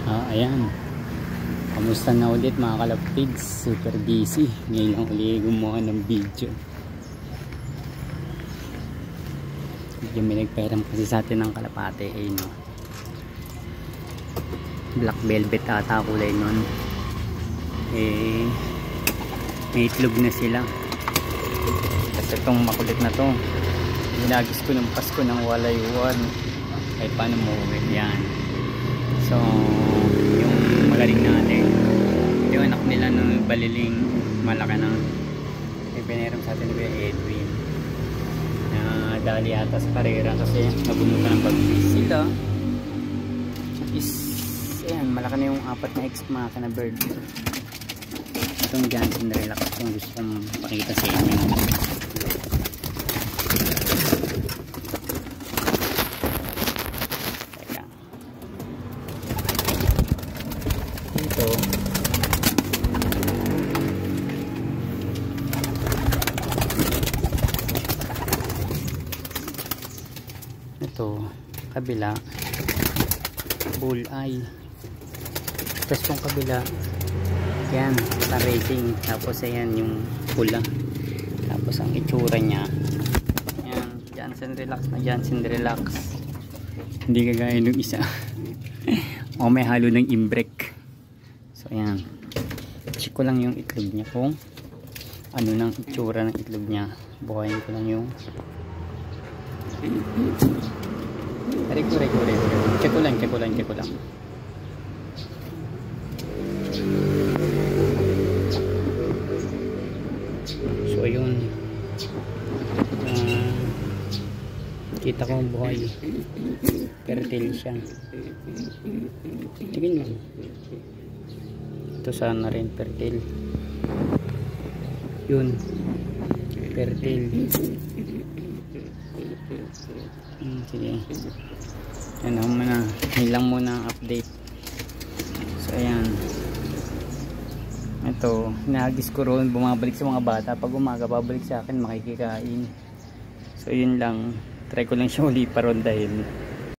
Ayan. Kamusta na ulit mga kalaptids? Super busy. Ngayon lang ulit gumawa ng video. Medyo may nagperam kasi sa atin ng kalapate. Eh, no? Black velvet ata kulay nun. Eh, may itlog na sila. Kasi itong makulit na to, ginagis ko ng Pasko ng walayuan. Ay paano mo yan? So yung magaling natin, yung anak nila ng baliling malaki na, ipiniram sa atin ni Edwin na dali ata sa karera kasi nabunutan ng pag-bis sila. Is ayan, malaki na yung apat na ex maka na bird. Itong Johnson Relax yung gusto kong pakita sa inyo. Ito kabila bulleye, tapos itong kabila yan sa racing, tapos ayan yung pula, tapos ang itsura nya yan Johnson Relax na Johnson Relax, hindi kagaya nung isa o may halo ng imbrek. So ayan, check ko lang yung itlog nya kung ano nang itsura ng itlog nya. Buhayin ko lang yung check ko lang. So ayun, kita ko ang buhay, fertile siya. Tingin mo, ito sana rin fertile, yun fertile. Sige, yan muna, hilang muna ang update. So ayan, ito nahagis ko roon, bumabalik sa mga bata, pag umaga babalik sa akin makikikain. So yun lang, try ko lang siya uli parondahin.